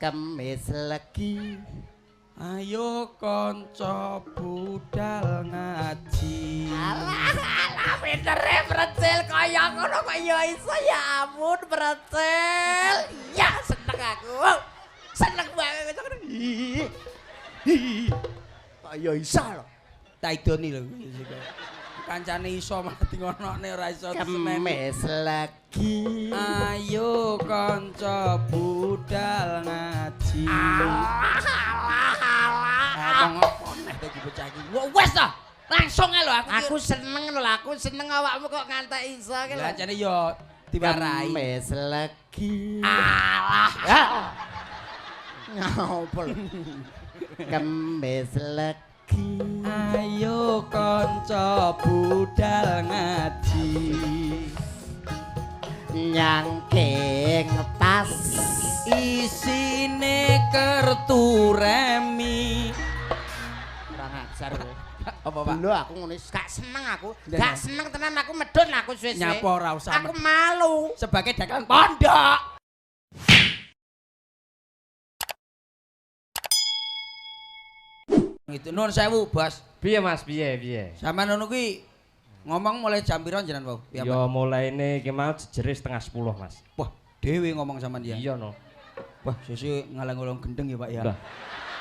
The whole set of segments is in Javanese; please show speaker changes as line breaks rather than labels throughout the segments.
kemis legi.
Ayo kanca budal ngaji.
Alah pintere Precil kaya ngono kok ya iso ya ampun Precil. Ya seneng aku. Seneng banget ngono. Kok ya iso lho.
Tak idoni lho. Kancane iso mati ngonokne ora iso seneng.
Kemis legi.
Ayo kanca budal ngaji. Ngomong neh iki bocah iki. Wes to. Langsung ae lho
Aku seneng lho, aku seneng awakmu kok ngantek iso ki lho.
Lah jane yo diwarai.
Kemis legi.
Alah.
Ngopo lho. Kemis legi.
Ayo kanca budal ngaji.
Nyangking tas
Isine kertu remi.
kurang ajar kowe.
Apa Pak?
Lho aku ngono gak seneng aku. Gak seneng tenan aku medhun aku suwe-suwe.
Nyapa ora usah.
Aku malu.
Sebagai dagelan pondok. Itu nun sewu, Bos.
Piye Mas, piye?
Sampeyan ngono kuwi ngomong mulai jam pira jenengan, Pak?
Ya mulaine iki mau jejere 9:30, Mas.
Wah, dhewe ngomong sampean ya.
Iya no.
Wah, sesuk ngalang-ulang gendeng ya, Pak ya.
Lah,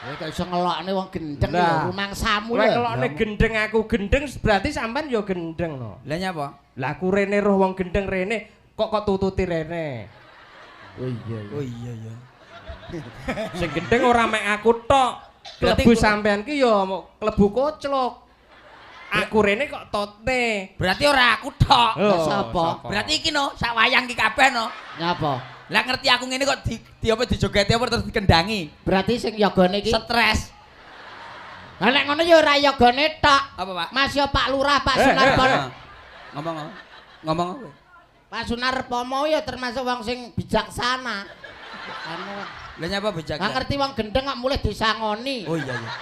Kowe kok iso ngelokne wong gendeng
Lah.
lho, rumangsamu
Lek
lho.
kelokne gendeng aku gendeng berarti sampean ya gendeng no.
Lah nyapa?
Lah aku rene roh wong gendeng rene kok tututi rene.
Oh iya.
Oh iya ya.
Sing gendeng ora mek aku tok.
Berarti
Klebu
ku-
sampean ki ya klebu koclok. Aku rene kok tote.
Berarti ora aku tok.
Oh,
sapa?
Berarti iki no, sak wayang ki kabeh no.
Nyapa?
Lah ngerti aku ngene kok di apa dijogeti apa terus dikendangi.
Berarti sing yogane iki.
Stres.
Lah nek ngono ya ora yogane tok.
Apa, Pak?
Mas ya Pak Lurah, Pak Sunarpomo.
Ngomong. Ngomong apa?
Pak Sunarpomo ya termasuk wong sing bijaksana. Anu,
Lah nyapa bejak.
gak ngerti wong gendeng kok mulih disangoni.
Oh iya ya.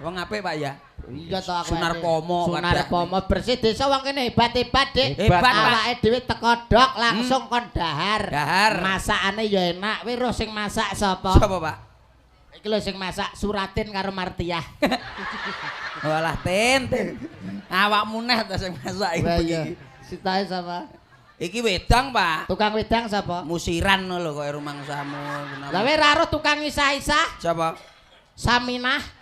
Wong apik Pak ya.
Iya to aku.
Sunarpomo,
Sunarpomo bersih desa wong kene hebat-hebat, Dik.
Hebat, Pak.
Awake dhewe teko dok langsung kon dahar.
Dahar.
Masakane ya enak. Kowe roh sing masak sapa?
Sapa, Pak?
Iki lho sing masak Suratin karo Martiah.
Walah Tin. Awakmu neh ta sing masak iki.
Iya. Sitae sapa?
Iki wedang, Pak.
Tukang wedang sapa?
Musiran lho kok rumangsamu.
Lah kowe ra roh tukang isah-isah?
Siapa?
Saminah.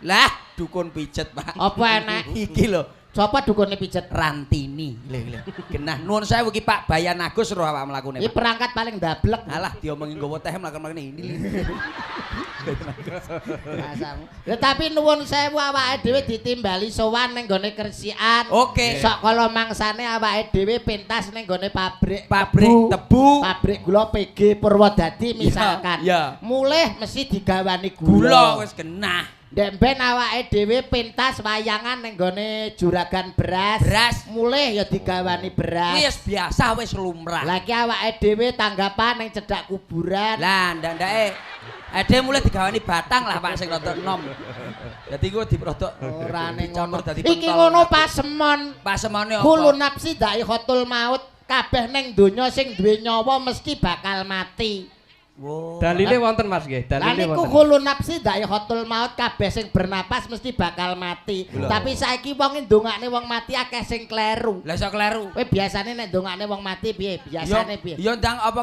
Lah, dukun pijet, Pak.
Apa enek?
Iki lho,
Sapa dukune pijet?
Rantini. Lho. Genah nuwun sewu iki Pak Bayan Agus roh awak mlakune.
Iki
Pak.
perangkat paling dablek.
Alah diomongi nggawa teh mlaku-mlaku ini.
Rasamu. Ya tapi nuwun sewu awake dhewe ditimbali sowan ning gone kersikan.
Oke.
Sok kala mangsane awake dhewe pentas ning gone pabrik
Pabrik tebu.
pabrik gula PG Purwodadi misalkan.
iya.
Mulih mesti digawani
Gula
gula.
wis genah.
Ndek ben awake dhewe pentas wayangan ning gone juragan beras.
Beras.
Mulih ya digawani beras.
Wis biasa wis lumrah.
Lagi awake dhewe tanggapan ning cedhak kuburan.
Lah ndak-ndake ade mulai digawani batang lah Pak sing rada enom. Dadi ku diprotok
Ora ning
dicampur
ngono.
dadi
Iki
pentol.
ngono pasemon.
Pasemone apa?
Kulun nafsi dha'iqatul maut. Kabeh ning donya sing duwe nyawa mesti bakal mati.
Wow.
Dalile wonten Mas nggih,
Lah
dalile
niku
wonten.
kulun nafsi dha'iqatul maut kabeh sing bernapas mesti bakal mati.
Lho.
Tapi saiki wong ndongakne wong mati akeh sing kleru.
Lah iso kleru.
Kowe biasane nek ndongakne wong mati piye? Biasane piye?
Ya ndang apa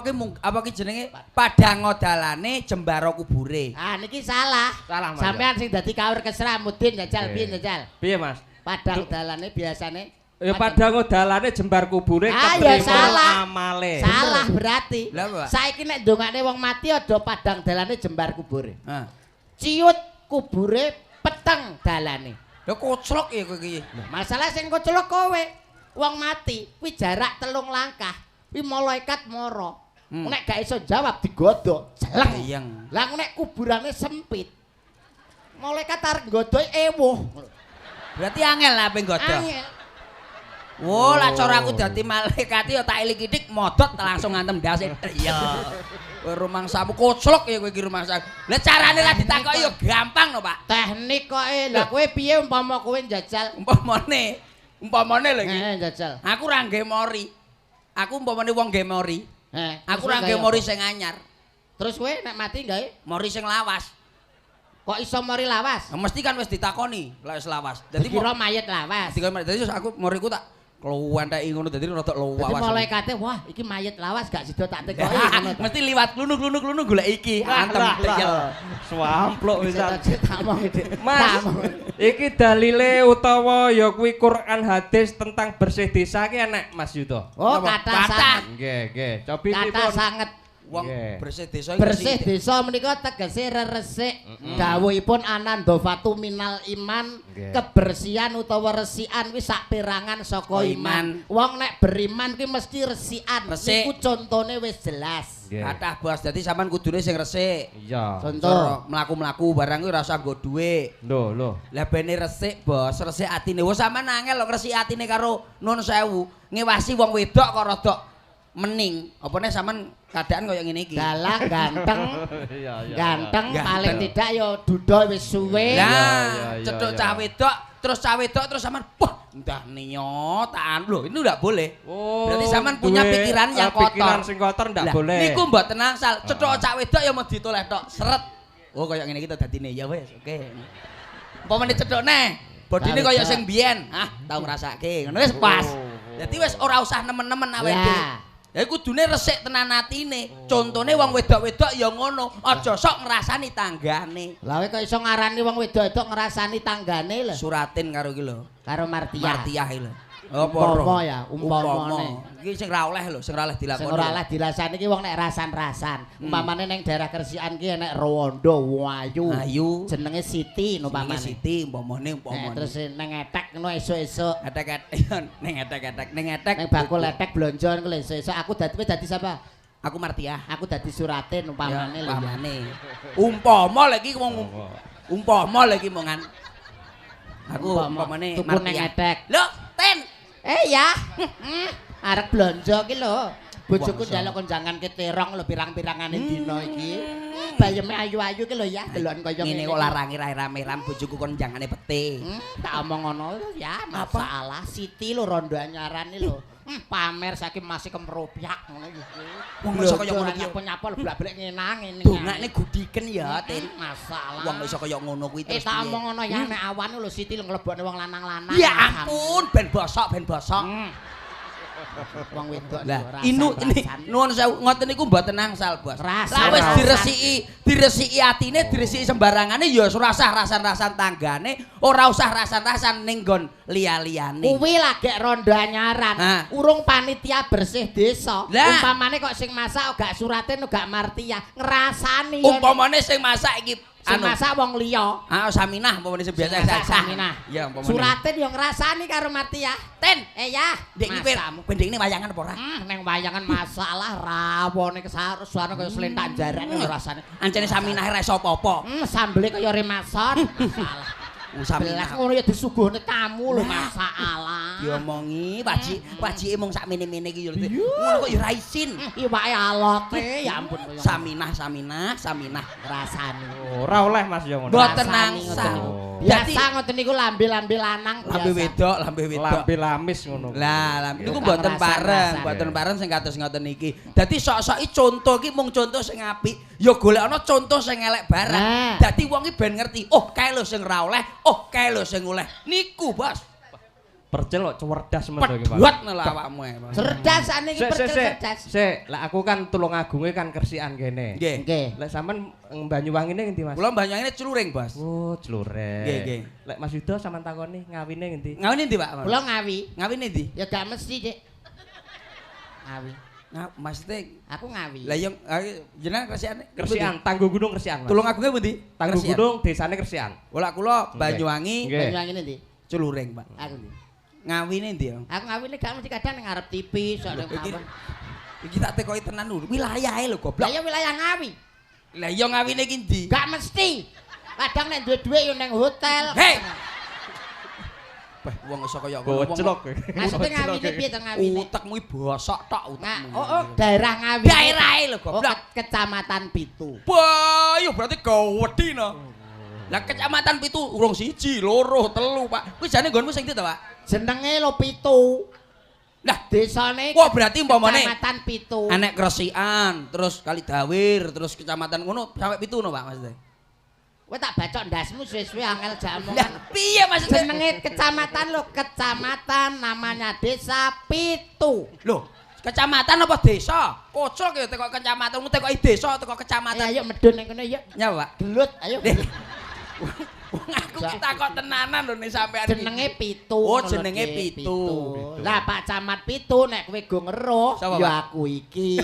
ki jenenge padang dalane jembaro kubure.
Ah niki salah.
Salah, Mas.
Sampean sing dadi kawur Kesramudin jajal piye
Oke.
jajal?
Piye Mas?
Padang dalane biasane
Ya padang dalane jembar kubure
Ah, ya
kepripun
salah.
amale.
salah berarti.
Lah, Pak?
Saiki nek ndongakne wong mati aja padang dalane jembar kubure.
Hah.
Ciut kubure peteng dalane.
Lah koclok ya kowe iki.
Masalah sing kecelok kowe. Wong mati kuwi jarak 3 langkah. Kuwi malaikat mara. Nek gak iso jawab digodhog, jeleng.
Bayang.
Lah nek kuburane sempit. Malaikat arep nggodhog ewuh.
Berarti angel lah pengen godhog.
Angel.
Wo, lah cara aku dadi malaikat ya tak ilik-ilik modot langsung ngantem ndase. Iya. Kowe rumangsamu koclok ya kowe iki rumangsamu. Lah carane lah ditakoki ya gampang no, Pak.
Teknik kok Lah kowe piye umpama kowe njajal?
Umpamane lho iki.
Njajal.
Aku ra nggih mori. Aku umpamane wong nggih mori. Aku ra nggih mori sing anyar.
Terus kowe nek mati gawe
mori sing lawas.
kok iso mori lawas?
Nah, mesti kan wis ditakoni lek wis lawas. Dadi
Kira mayit lawas.
dadi aku moriku tak kluwenteki ngono dadi rada
Dadi
lawas.
malaikate wah iki mayit lawas gak sida tak tekoki ngono.
Mesti liwat klunuk-klunuk golek iki. Antem teyel.
Swampluk pisan.
Tak omong Dik.
Mas, iki dalile utawa ya kuwi Quran hadis tentang bersih desa ki enek Mas Yudo.
Oh,
Apa?
kata
Kathah.
sanget.
Nggih, nggih. Cobi
Kata
pripun?
sanget.
Wong
Nggih.
bersih desa iki
Bersih desa menika tegese reresik. Dawuhipun anandovatu minal iman,
Nggih.
kebersihan utawa resikan wis sak perangan saka iman. Wong nek beriman kuwi mesti resikan.
Resik.
Niku contone wis jelas.
Nggih.
Kathah bos, dadi sampean kudune sing resik.
Iya.
Contoh.
Mlaku-mlaku barang kuwi ora usah nggo dhuwit.
Lho.
Lah bene resik, Bos, resik atine. Wong sampean angel lho ngresik atine karo nun sewu. Ngewasi wong wedok kok rada mening. Apane sampean keadaan kaya ngene iki.
Dalang ganteng,
Iya, iya.
ganteng
Ganteng.
paling tidak ya duda wis suwe.
iya,
Lah,
iya,
cedhok
iya.
cah wedok, terus sampean wah, entah nyotaan lho, ini ndak boleh.
Oh.
Berarti sampean punya
duwe,
pikiran yang kotor.
Pikiran sing kotor ndak
Lah,
boleh.
niku mboten angsal. Cedhok cah wedok ya mau ditoleh tok, seret. Oh, kaya ngene iki to dadine. Ya wis, oke. Umpamane cedhok neh, bodine
Cah
kaya
wedok.
sing biyen. Ah, tau ngrasake. Ngono wis pas. Dadi wis ora usah nemen-nemen awake
Lah.
dhewe. Ya kudune resik tenan atine. Contone wong wedok-wedok ya ngono, aja sok ngrasani tanggane.
Lah kowe kok iso ngarani wong wedok-wedok ngrasani tanggane lho
Suratin karo iki lho.
karo Martia.
Martiah iki lho.
Umpama ya, umpamane.
Iki sing ra oleh lho, sing ra oleh
Sing
dilakoni.
ora lah dirasani ki wong nek rasan-rasan. Umpamane ning daerah Kresikan ki enek Rowondo, Wayu.
Ayu.
Jenenge Siti
Umpamane
umpamane.
Siti, umpamane
Terus ning etek ngono esuk-esuk.
etek-etek ning etek-etek ning etek.
Ning bakul etek blonjo ngono lho esuk-esuk aku dadi sapa?
Aku Martiah.
Aku dadi Suratin umpamane lho. ya.
Umpamane. Umpama lagi ngomong umpama lagi mongan. Aku umpamane
tuku ning etek.
Lho, Ten.
Ya. Arek blonjo ki lho. Bojoku
Wong iso.
njaluk konjangan keterong lho pirang-pirangane dina iki. Bayeme ayu-ayu ki lho ya, delon kaya
Ngene kok larangi rame-rame bojoku kon jangane pete.
Tak omong ngono ya, masalah Siti lho rondo anyaran iki lho. Pamer saking masih kemropyak ngono iki.
Wong iso kaya ngono iki.
Nyapa-nyapa blak-blek ngenang ngene.
Dongakne gudiken ya, Ten.
Masalah.
Wong iso kaya ngono kuwi terus.
tak
piye?
omong ngono ya nek awan lho Siti lho nglebokne wong lanang-lanang.
Ya ampun, ben bosok, ben bosok.
Wong wedok
Lah, ini nuwun sewu ngoten niku mboten angsal, Bos.
Rasan,
Lah wis
rasan.
diresiki atine, diresiki sembarangane ya ora usah rasan-rasan tanggane, ora usah rasan-rasan ning nggon liya-liyane.
Kuwi lagi rondo anyaran.
Hah.
Urung panitia bersih desa.
Lah.
Umpamane kok sing masak gak Suratin gak Martia, ngrasani ya.
Umpamane sing masak iki
Sing masak wong liya.
Saminah umpamane sing biasa
Masak
sah.
Saminah.
Ya umpamane.
Suratin yo ngrasani karo Martia.
Ten,
Ya,
ndek iki
masamu.
pendek ini wayangan apa ora?
Neng wayangan masalah rawone kesarusane kaya slentak jarane lho rasane.
Ancene Saminah ra iso apa-apa.
Sambele kaya remason. Masalah. Belas
Saminah.
ngono ya disuguhne tamu lho masalah.
Diomongi, wajike mung sak mene-mene iki yo. Ngono kok yo ra isin.
Iwake alote ya ampun kaya
Saminah.
rasane.
Ora oleh Mas ya ngono.
Boten
Rasani
nangsal.
ngoten.
Oh.
Dadi
Biasa ngoten niku lambe-lambe lanang
lambe wedok.
Lambe lamis ngono.
Lah, niku
Tak
mboten
ngerasan-rasan.
mboten bareng sing kados ngoten iki. Dadi sok-soki conto iki mung conto sing apik, ya golekana conto sing elek barang.
Nah.
Dadi wong iki ben ngerti, oh kae lho sing ra oleh, oh kae lho sing oleh. Niku, Bos.
Percel kok cerdas men to iki, Pak.
Pedhot lah awakmu e, Bos.
cerdas saniki percel cerdas.
Sik, lah aku kan Tulungagunge kan Kresikan kene.
Nggih.
Nggih.
Lek sampean Banyuwangine ngendi, Mas?
Kula Banyuwangi Cluring, Bos.
Oh, Clurek.
Nggih, nggih.
Lek Mas Yudo sampean takoni ngawine ngendi?
Ngawine ndi, Pak?
Kula ngawi.
Ngawine ndi?
Ya gak mesti, Dik. Ngawi.
Maksudnya
Aku ngawi.
lah yang jenengan Kresikan.
Kresikan, Tangguh Gunung Kresikan. Mas.
Tulungagunge pundi?
Tangguh
Kresikan.
Gunung desane Kresikan.
Ola kula Banyuwangi
Nggih.
Banyuwangi ndi?
Cluring, Pak.
Aku ndi?
Ngawine ndi, Om?
Aku ngawine gak mesti kadang ning ngarep TV sok ning
Iki
apa.
iki tak tekoki tenan lho. Wilayahe lho
Lah
goblok.
ya wilayah ngawi.
Lah iya ngawine iki ndi?
Gak mesti. Kadang nek duwe dhuwit yo ning hotel.
Hei! Beh, wong iso kaya ngono.
Goclok.
Maksudnya ngawine piye to ngawine?
Utekmu iki bosok tok utekmu.
Daerah ngawi.
Daerahe lho
Oh,
goblok.
Kecamatan Pitu.
Wah, yo berarti gawedi no. Lah kecamatan Pitu urung 1, 2, 3, Pak. Kuwi jane nggonmu sing ndi to, Pak?
Jenenge lho Pitu.
Lah,
desane
wah berarti umpamane
Kecamatan Pitu.
anek Kresikan, terus Kalidawir, terus kecamatan ngono sampai 7 no, Pak maksudnya.
Kowe tak bacok ndasmu suwe-suwe angel jak
Lah,
omongan.
piye maksudnya?
Jenenge kecamatan lho, kecamatan namanya desa Pitu.
Loh, kecamatan apa desa? Kocok ya teko kecamatan, teko desa, teko kecamatan.
Ayo medun ning kene yuk.
Ya, Pak.
Gelut, ayo.
Deh. Wong aku takok tenanan lho nih sampean iki.
Jenenge Pitu.
Oh,
ngono,
jenenge
Dik,
Pitu.
Lah Pak Camat Pitu nek kowe go ngeruh,
Sapa,
ya
Pak?
aku iki.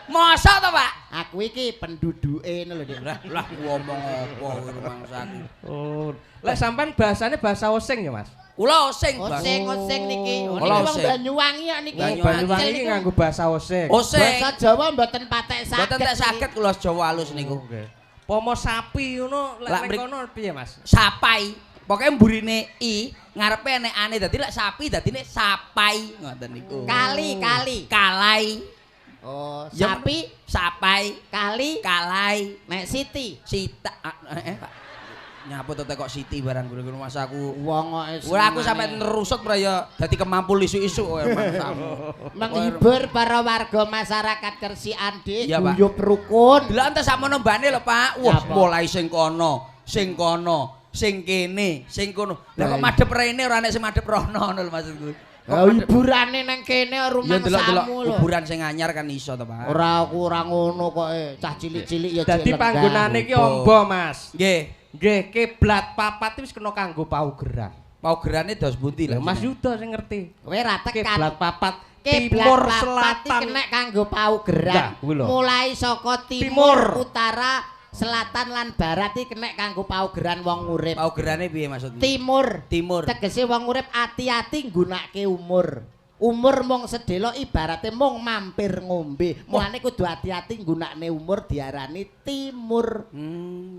Mosok to, Pak?
Aku iki penduduke ngono lho, Dik.
Lah ngomong apa rumangsaku.
Oh. Lek sampean bahasane bahasa Osing ya, Mas?
Kula osing, Bang.
Oseng niki. Oh,
Kula
niki wong
oseng.
Banyuwangi ya niki.
Banyuwangi iki nganggo bahasa Osing.
Osing.
Bahasa Jawa mboten patek saged.
Mboten tak saged kula Jawa halus niku.
Nggih. Pomo sapi ngono lek
Lah,
ning kono piye, Mas?
Sapai. Pokoke mburine i, ngarepe enekane dadi lek sapi dadine sapai ngoten niku.
Kali.
Kalai.
Oh,
Ya,
sapi,
sapai,
kali,
kalai,
nek Siti.
sita Pak. Nyapa to kok Siti barang guru-guru masaku.
Wong kok
Ora aku sampe nerusut pra ya dadi kemampul isuk-isuk kowe mangsamu.
menghibur para warga masyarakat Kersikan Dik,
Iya, Pak.
guyub rukun.
Delok entes sakmono mbane lho, Pak. Wah,
Apa?
mulai sing kono, sing kene, sing kono. Lah kok
Lah,
madhep rene ora nek sing madhep rono ngono lho maksudku.
Ya hiburane nang kene
Ya
rumah
delok-delok
samu lho.
kuburan sing anyar kan iso to, Pak.
Ora aku ora ngono kok cah cilik-cilik ya
Dadi
jelek
panggonane iki
Apa?
amba, Mas.
Nggih.
Nggih, kiblat papat wis kena kanggo paugeran.
Paugerane dos pundi
Lha
lho.
Mas Yuda sing ngerti.
Kowe ra tekan.
Kiblat papat
Kiblat
timur
papat
selatan.
iki kena kanggo paugeran.
Nah, kuwi lho.
Mulai saka timur, utara, selatan lan barat iki kena kanggo paugeran wong urip.
Paugerane piye maksudnya?
Timur. Tegese wong urip ati-ati nggunakake umur. Umur mung sedelo ibarate mung mampir ngombe. Mulane kudu ati-ati nggunakne umur diarani timur.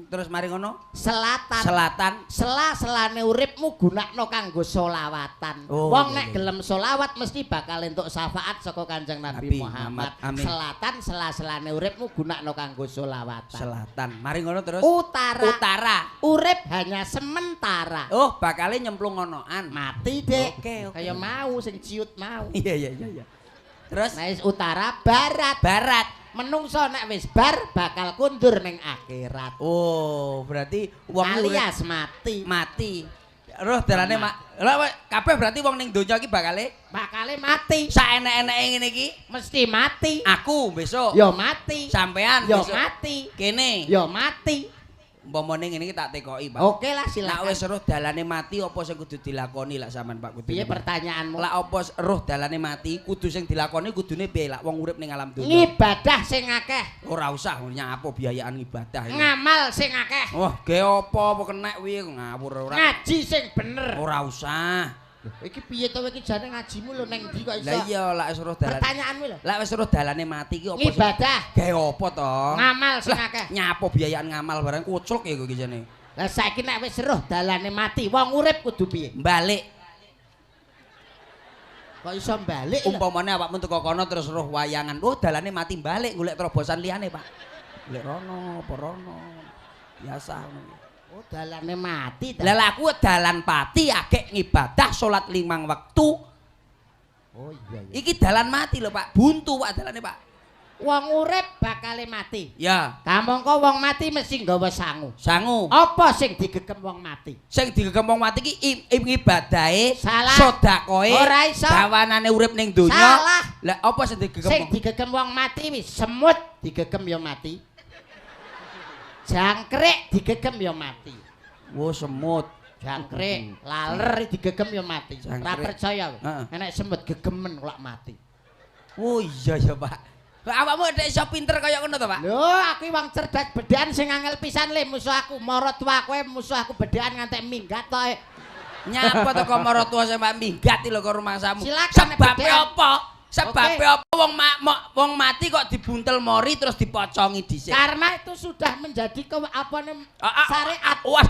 Terus mari ngono?
Selatan. Sela-selane uripmu gunakno kanggo solawatan.
Oh,
Wong
iya,
nek
iya.
gelem solawat mesti bakal entuk syafaat saka Kanjeng Nabi
Nabi
Muhammad.
Muhammad. Amin.
Selatan sela-selane uripmu gunakno kanggo solawatan.
Selatan. Mari ngono terus.
Utara. Urip hanya sementara.
Oh, bakale nyemplung ngonoan.
Mati, Dik.
Oke, oke.
Kaya mau sing ciut mau.
Iya. Terus
Nah, wis utara, barat.
barat.
Menungso nek wis bar bakal kundur ning akhirat.
Oh, berarti wong
Alias mati.
mati. Roh dalane kabeh berarti wong ning donya iki bakale
Bakale mati.
saenek-eneke ngene iki.
Mesti mati.
Aku besok.
Yo mati.
Sampean
Yo
besok.
mati.
Kene.
Yo mati.
Umpamane ngene iki tak tekoki, Pak.
Oke lah
Nek
silakan.
wis roh dalane mati apa sing kudu dilakoni lak sampean Pak kudu.
Piye pertanyaanmu?
Lah apa roh dalane mati kudu sing dilakoni kudune piye lak wong urip ning alam donya.
Ngibadah sing akeh.
Ora usah nyapo biayaan ibadah ini.
Ngamal sing akeh.
Wah, ge apa kenek kuwi ngawur ora.
Ngaji sing bener.
Ora usah.
Iki piye to iki jane ngajimu lho ning ndi kok iso?
Lah iya lak wis roh dalane.
Pertanyaanmu lho.
Lak wis roh dalane mati iki apa sing
Ngibadah.
gawe apa to?
Ngamal sing
Lah,
akeh.
nyapo biayaan ngamal barang kucluk ya kok iki jane.
Lah saiki nek wis roh dalane mati, wong urip kudu piye?
Balik.
Kok iso balik lho?
Umpamane awakmu teko kono terus roh wayangan. Oh, dalane mati balik golek terobosan liyane, Pak. Golek rono, apa rono. Biasa ngono.
Oh, dalane mati ta.
Lah aku dalan pati akeh ngibadah salat 5 wektu.
Oh iya.
Iki dalan mati lho, Pak. Buntu Pak dalane, Pak.
Wong urip bakale mati.
Ya,
Kamangka wong mati mesti nggawa sangu.
sangu.
Apa sing digegem wong mati?
Sing digegem wong mati iki ngibadahe,
Salah.
sedekahe,
Ora iso.
gawanane urip ning donya.
Salah.
Lah apa sing digegem?
Sing digegem wong mati wis semut digegem ya mati. Jangkrik digegem ya mati.
Wo semut.
Jangkrik, laler digegem ya mati. Ora
Jangkrik.
percaya kowe.
Heeh.
Enek semut gegemen kok mati.
Oh iya ya, Pak. Lah awakmu nek iso pinter kaya ngono to, Pak?
Lho, aku wong cerdas bedhean sing angel pisan le musuh aku. Mara tua kowe musuh aku bedhean ngantek minggat to.
Nyapa to kok marang tua sampe minggat lho karo rumangsamu.
Silakan, nek
Sebabe
bedhean.
apa? Sebabe
Oke.
apa wong mati kok dibuntel mori terus dipocongi dhisik.
Karena itu sudah menjadi syariat.
Wah,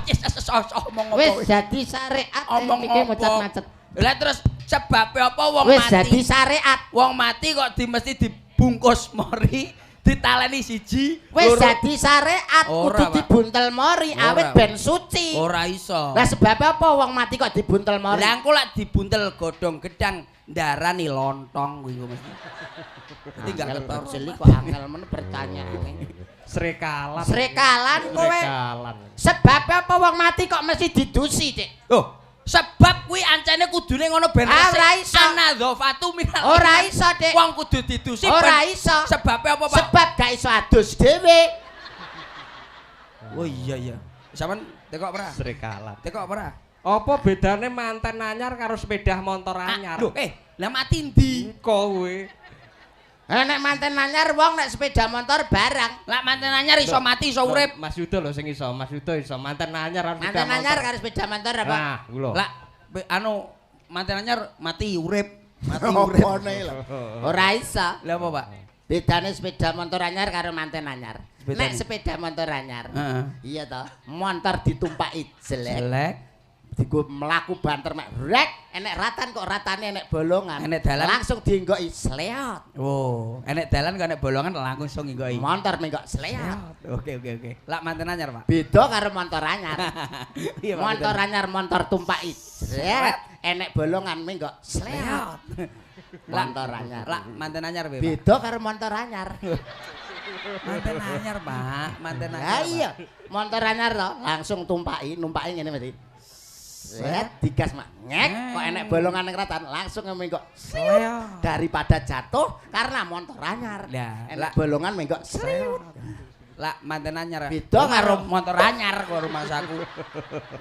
omong apa
Wis jadi syariat
omong
iki
apa?
macet-macet.
Lah terus sebabe apa wong
Wis jadi
mati?
syariat.
Wong mati kok mesti dibungkus mori ditaleni siji.
Wis
loro.
dadi syariat
Ora,
kudu
Pak.
dibuntel mori
Ora,
awit
Pak.
ben suci.
Ora iso.
Lah sebab apa wong mati kok dibuntel mori?
Lah engko lak dibuntel godhong gedang ndarani lontong kuwi mesti. Dadi gak
Angel
ketara.
Jeli kok angel men pertanyaane.
Srekalan.
Srekalan kowe.
Srekalan.
Sebab apa wong mati kok mesti didusi, Dik?
Oh, sebab kuwi ancene kudune ngono ben
Ora iso.
Anadzafatu minal
Ora
iman.
iso, Dik.
Wong kudu didusi
Ora
ben-
iso.
Sebabe apa, Pak?
Sebab gak iso adus dhewe.
Oh iya iya. Sampeyan tekok ora?
Srekalan.
Tekok ora?
Apa bedane manten anyar karo sepeda motor anyar?
Lho, lah mati ndi?
Kowe.
Nek manten anyar wong nek sepeda motor barang.
Lah manten anyar iso mati iso urip.
Mas Yudo lho sing iso, Mas Yudo iso manten anyar karo sepeda
Manten
motor.
anyar karo sepeda motor apa?
Nah, lho.
Lah anu manten anyar mati urip. Mati
Oh,
urip.
Ora iso.
Lah apa, Pak?
Bedane sepeda motor anyar karo manten anyar.
Bedane?
Nek sepeda motor anyar.
Heeh.
Iya toh, motor ditumpaki jelek.
Jelek.
Digo mlaku banter mek rek, enek ratan kok ratane enek bolongan.
Enek dalan?
Langsung dienggoki sleot.
Oh, enek dalan kok enek bolongan langsung nginggoki.
Motor menggok sleot.
Oke. Lah manten anyar, Pak.
Beda karo motor anyar.
Iya, Pak,
Motor
betul.
anyar motor tumpaki sret, enek bolongan menggok sleot. Motor anyar.
Lah manten anyar piye, Pak?
Beda karo motor anyar.
Manten anyar, Pak. Manten anyar.
Lah
Pak.
iya, motor anyar to langsung numpaki ngene mesti. Set digas mak ngek kok enek bolongan ning ratan langsung menggok
Sleot.
daripada jatuh karena motor anyar.
Lah,
Enek
lah.
bolongan menggok sleot.
Lah manten anyar.
Beda karo
motor anyar karo rumahsaku.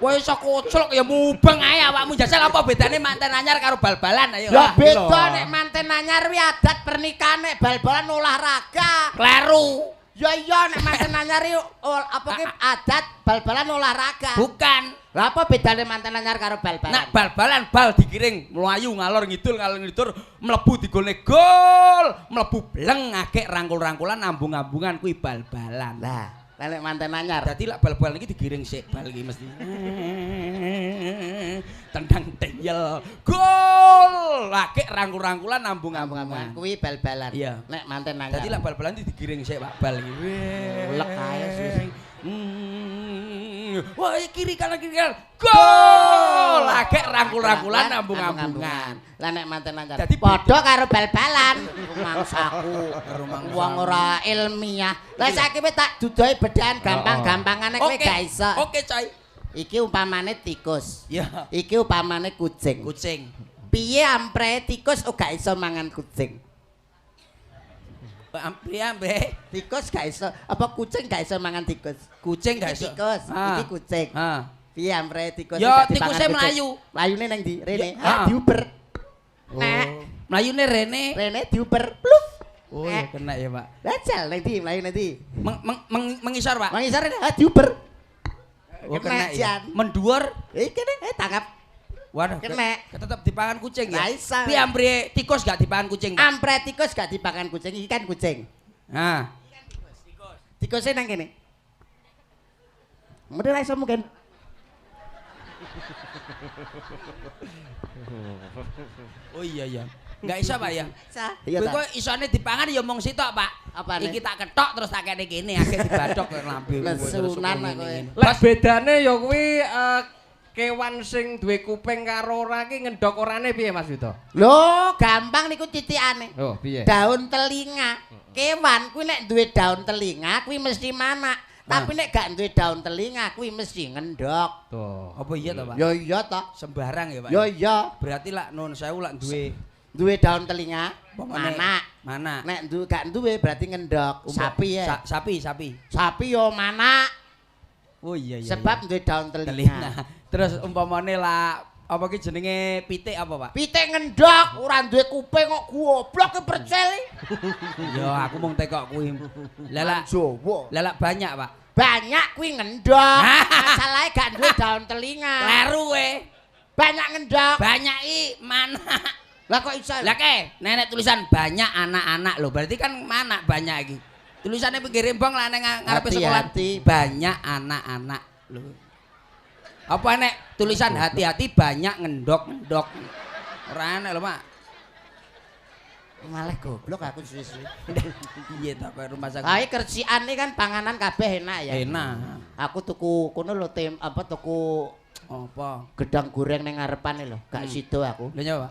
Kowe iso koclok ya mubeng ae awakmu jajal apa bedane manten anyar karo bal-balan ayo.
Ya
Ah,
beda
lho.
nek manten anyar wi adat pernikahan nek bal-balan olahraga.
Kleru.
Ya iya nek manten anyar iki apa ki adat bal-balan olahraga.
Bukan.
Lah apa bedane manten anyar karo bal-balan?
Nak bal-balan bal digiring mlayu ngalor ngidul mlebu digone gol, mlebu bleng agek rangkul-rangkulan ambung-ambungan kuwi bal-balan.
Lah, nek manten anyar.
Dadi lak bal-balan iki digiring sik bal iki mesti. Tendang deyel. Gol! Agek rangkul-rangkulan ambung-ambungan.
Kuwi bal-balan.
Iya.
Nek manten anyar.
Dadi lak bal-balan iki digiring sik Pak bal iki.
Lek ae sus.
Wah, kiri kanan gol! Agek rangkul-rangkulan ambung-ambungan.
Lah nek manten anyar.
Dadi
Padha karo bal-balan. Rumangsaku.
Rumangsamu.
Wong ora ilmiah. Lah saiki wis tak dudohi bedahan gampang-gampangane kowe gak iso.
Oke, coy.
Iki umpamane tikus.
Ya,
Iki umpamane kucing.
kucing.
Piye ampre tikus gak iso mangan kucing?
Ambe.
Tikus gak iso, apa kucing gak iso mangan tikus?
Kucing gak
Iki
iso.
tikus,
Ah.
iki kucing.
Ah.
Piye ampre tikus
Ya,
gak dipangan
tikusnya
kucing?
melayu.
Melayune nang ndi? Rene.
Ya,
Ah,
ah.
diuber. Nek,
Mlayune rene.
rene diuber. Pluk.
Oh, ya kena ya, Pak.
Lajal nang ndi? Melayu nang ndi?
Mengisor, Pak.
Mangisar rene, ah diuber.
Oh, kena
Jan.
ya. Menduur.
Iki nih, tangkap.
Waduh,
Kena.
tetep dipangan kucing ya.
Lah, iso.
Piye ambre tikus gak dipangan kucing, Pak?
Ampre tikus gak dipangan kucing, iki kan kucing.
Nah.
Tikusnya nang kene. Mesti ra iso mungkin.
Oh iya ya. Enggak iso, Pak ya.
Iya
Kowe
ta.
kok isone dipangan ya mung sitok, Pak.
Apane?
Iki tak ketok terus tak kene kene akeh dibadhok karo lambe.
Lesunan lah kowe.
Lah bedane ya kuwi kewan sing duwe kuping karo ora ki ngendhok orane piye Mas Yudo?
Lho, gampang niku titikane.
Oh, piye?
Daun telinga. Kewan kuwi nek duwe daun telinga kuwi mesti manak. Tapi nek gak duwe daun telinga kuwi mesti ngendhok.
Tuh.
Apa iya to, Pak?
Ya iya to.
Sembarang ya, Pak.
Ya iya.
Berarti lak nun sewu lak duwe
Duwe daun telinga
Pokoknya
manak.
mana?
Nek gak duwe berarti ngendhok. Sapi ya.
Sapi.
Sapi yo manak.
Oh iya iya.
Sebab duwe daun
telinga.
telinga.
Terus umpamane lah apa ki jenenge pitik apa, Pak?
Pitik ngendhok, ora duwe kuping kok goblok ki percel.
Ya aku mung tekok kuwi. Lah
Jawa.
lak banyak, Pak.
Banyak kuwi ngendhok. Masalahe gak duwe daun telinga.
Kleru we.
Banyak ngendhok.
Banyak i mana?
Lah kok iso?
Lah ke, nenek tulisan banyak anak-anak loh. Berarti kan mana banyak iki. Tulisannya pinggir rembang lah nang ngarepe sekolah.
Hati-hati.
Banyak anak-anak loh. Apa nek tulisan hati-hati banyak ngendok-ngendok. Ora enak lho, Mak.
Malah goblok aku suwi-suwi.
Piye ta kowe rumah sakit?
Ae kerjiane kan panganan kabeh enak ya.
Enak.
Aku tuku kono lho tuku
Apa?
gedang goreng ning ngarepane lho, gak sida aku.
Lha nyapa?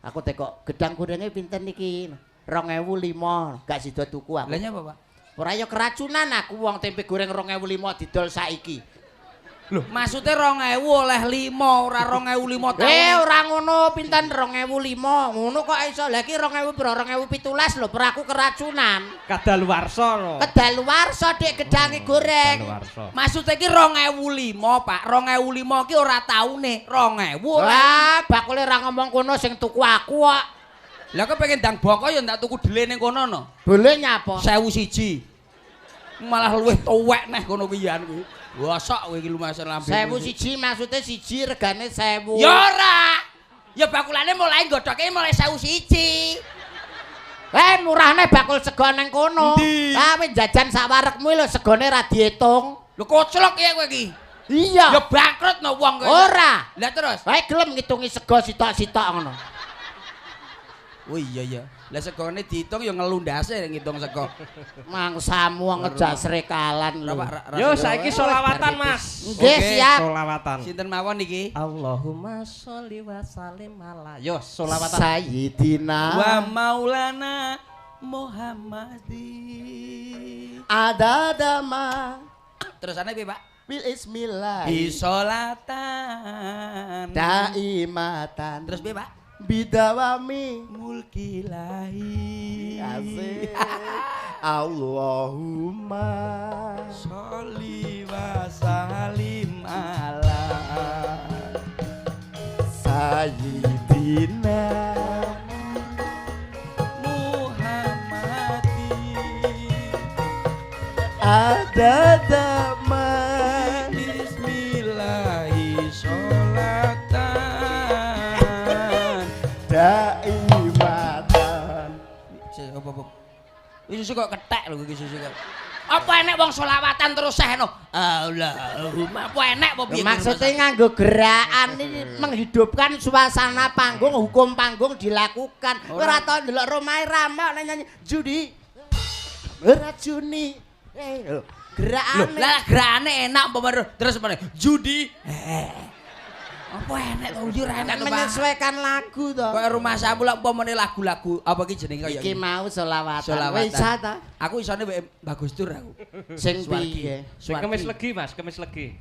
Aku tekok gedang gorengnya pinten niki? 2005, gak sida tuku aku.
Lah nyapa, Pak?
Ora ya keracunan aku wong tempe goreng 2005 didol saiki.
Lho, maksudnya 2000 oleh 5, ora 2005 tahun.
Ora ngono, pinten 2005. Ngono kok iso. Lah iki 2017 lho, per aku keracunan.
Kadaluwarsa no.
Kedaluwarsa Dik gedange goreng.
Kadaluwarsa.
Maksudnya iki 2005, Pak. 2005 iki ora taune, 2000.
Wah, bakule ora ngomong kono sing tuku aku kok.
Lah kok pengen ndang boko ya ndak tuku dele ning kono no.
Boleh nyapa?
1001. Malah luwih tuwek neh kono kian kuwi. Wasok kowe iki lumayan lambe.
1001 maksudnya siji regane 1000.
Ya ora. Ya bakulane mulai nggodhoke mulai 1001.
Murahne bakul sego nang kono.
Endi?
Ah wis jajan sak warekmu lho segone ra diitung.
Lho koclok ya kowe iki.
Iya.
Ya bangkrut no wong kowe.
Ora.
Lah terus.
Wae gelem ngitungi sego sitok-sitok ngono.
Oh iya. Lah segone diitung ya ngelundase ngitung sego.
Mangsamu ngejak srekalan lho.
Yo saiki selawatan Mas.
Nggih, siap.
Selawatan.
Sinten mawon iki?
Allahumma sholli wa sallim ala. Yo selawatan.
Sayyidina
Wa Maulana Muhammadin.
adadama
Terusane piye, Pak?
bil ismillah
Isolatan.
daimatan
Terus piye, Pak?
bidawami
Mulkilahi.
asik Allahumma
Sholli wa sallim ala
sayyidina
Muhammadin.
adadama
Bismillahi sholatan.
daimatan.
Apa? Iki susu kok ketek lho iki susu kok. Apa enek wong selawatan terus sehno? Allahumma apa enek apa piye?
Maksudnya nganggo gerakan ini menghidupkan suasana panggung, hukum panggung dilakukan. Ora tau ndelok Romai Rama nyanyi judi. Racuni. Gerakan.
Lah gerakane enak apa terus apa judi. Apa enek to yo ora enek to, Pak.
Menyesuaikan lagu to.
Kok rumah samu lak umpamane lagu-lagu apa iki jenenge kaya
Iki mau selawatan.
Selawatan.
Wis isa ta?
Aku isone bagus tur aku.
Sing
Swargi.
piye?
Sing kemis legi Mas, kemis legi.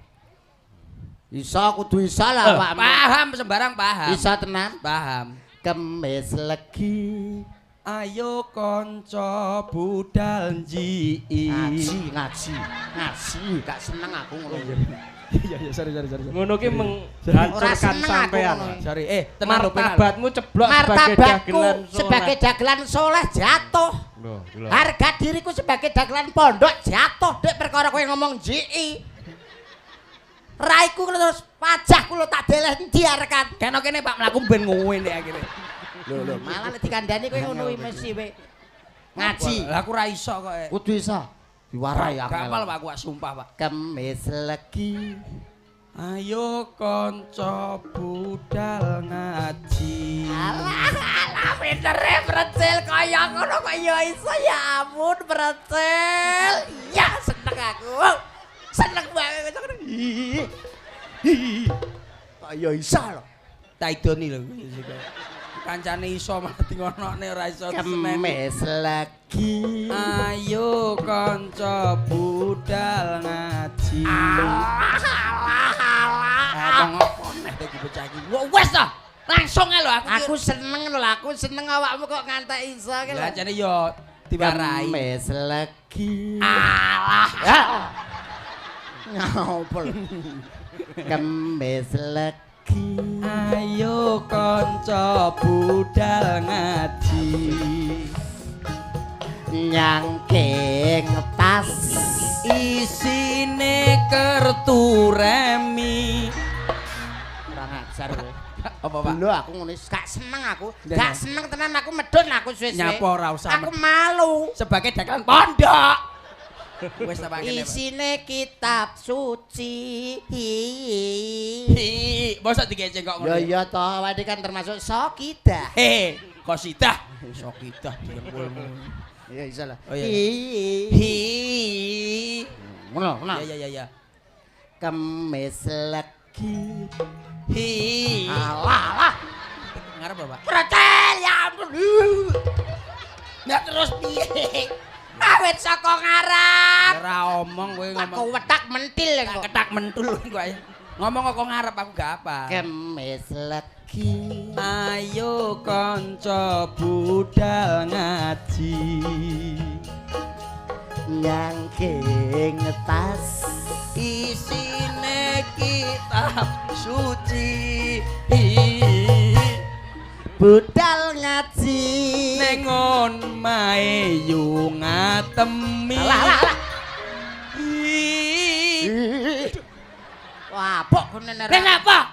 Isa kudu isa lah, Pak.
Paham sembarang paham.
Isa tenan.
Paham.
Kemis legi.
Ayo kanca budal njii.
Ngaji. Gak seneng aku ngono.
Iya sorry.
Ngono ki menghancurkan sampean.
Sorry. Tenang lho penal.
Martabatmu ceblok sebagai
Martabatku
dagelan
sebagai dagelan soleh jatuh.
Loh, lho.
Harga diriku sebagai dagelan pondok jatuh dek perkara kowe ngomong JI. Raiku terus pajahku lo tak deleh diarkan.
Kene kene Pak mlaku ben ngene akhire.
Lho malah nek dikandani kowe ngono kuwi mesti we. Ngaji.
Lah aku ra iso kok.
Kudu isa. Diwarai aku.
Kapal Pak aku sumpah Pak.
Kemis legi.
Ayo kanca budal ngaji.
Alah pintere precel kaya ngono kok ya iso ya ampun precel. Ya seneng aku. Seneng banget. Kaya iso lho.
Tak idoni lho. Kancane iso malah dingonokne ora iso seneng.
Kemis legi.
Ayo kanca budal ngaji. Ngomong apa neh iki bocah iki. Wes ta, langsung ae lho
Aku seneng lho, aku seneng awakmu kok ngantek iso ki lho.
Lah jane yo diwarai.
Kemis legi.
Alah.
Ngopol. Kemis legi.
Ayo kanca budal ngaji.
Nyangking tas
Isine kertu remi.
kurang ajar kowe.
Apa Pak?
Lho aku ngono gak seneng aku. Gak seneng tenan aku medun aku suwe-suwe.
Nyapa ora usah.
Aku malu.
Sebagai dagang pondok. Wes ta Pak kene. Pak.
Isine kitab suci.
Hi, mosok dikeceng kok
Ya
ngono.
iya toh, awake kan termasuk sokidah.
Kosidah. Sok kita dengkulmu.
Ya iso lah.
Oh, iya.
Hi. Ngono.
Ya.
Kemis legi.
Hi.
Alah.
Ngarep Bapak.
Pretel ya ampun.
Ya terus piye?
Awet saka ngarep.
Ora omong kowe
Aku
ngomong.
wetak mentil kok.
Ketak mentul kowe ae. Ngomong kok ngarep aku gak apa.
Kemis legi.
Ayo kanca budal ngaji.
Nyangking tas
Isine kitab suci.
budal ngaji.
Nengon mae yu ngatemi.
Alah.
Ih.
Wah, pok kene
Kenapa?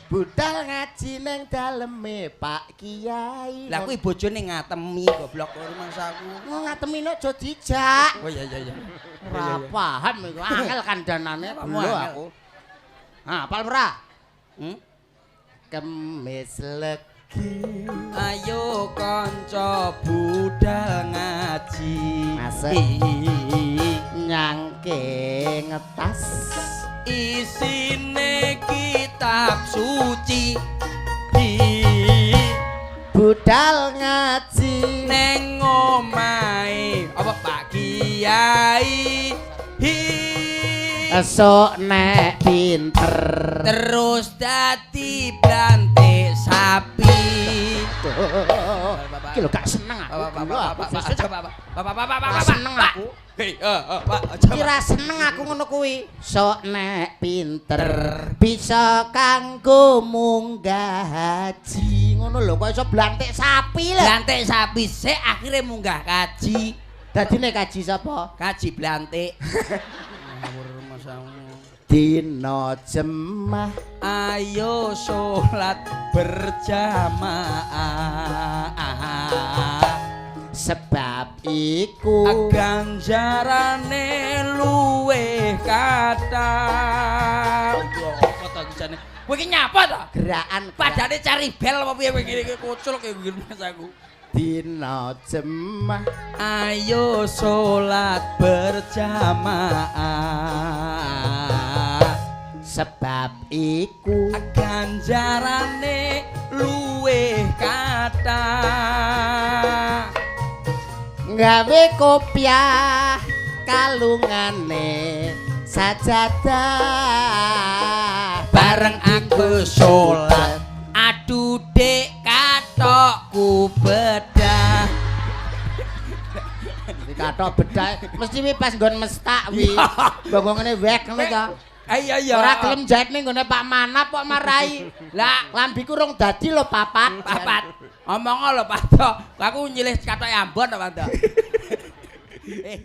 budal ngaji neng daleme Pak Kiai.
Lah kuwi bojone ngatemi goblok karo mangsaku.
ngatemine aja dijak.
Oh iya.
Ora paham iku angel kandhanane
Kamu
lho
angel.
aku. Ah, apal ora?
Hmm?
Kemis legi.
Ayo kanca budal ngaji.
Masuk. Nyangking tas
Isine kitab suci.
budal ngaji
Neng omahe apa Pak Kiai.
esuk nek pinter
Terus dadi blantik sapi.
iki lho gak seneng aku.
Bapak.
Seneng aku.
Hei, Pak, aja.
Kira seneng aku ngono kuwi. Sok nek pinter bisa kanggo munggah haji. Ngono lho kok iso blantik sapi lho.
Blantik sapi sik akhire munggah kaji.
Dadine kaji sapa?
Kaji blantik. Ngawur masamu.
Dina jemah
Ayo sholat berjamaah.
sebab iku
Ganjarane luweh kathah. Apa to gisane? Kowe iki nyapa to?
gerakan
Padane cari bel apa piye kowe iki kocok ya ngene Mas aku.
dina jemah
Ayo sholat berjamaah.
sebab iku
Ganjarane luweh kathah.
gawe kopiah kalungane sajadah
Bareng aku sholat aduh dek katokku bedah.
dikathok bedah mesti wi pas nggon mestak wi bongongane wek ngono to
Iya.
ora gelem jahit ning nggone Pak Manap kok marai lah lambiku rung dadi lho papat
Omong lho Pak. Aku nyilih katoke Ambon to Pak.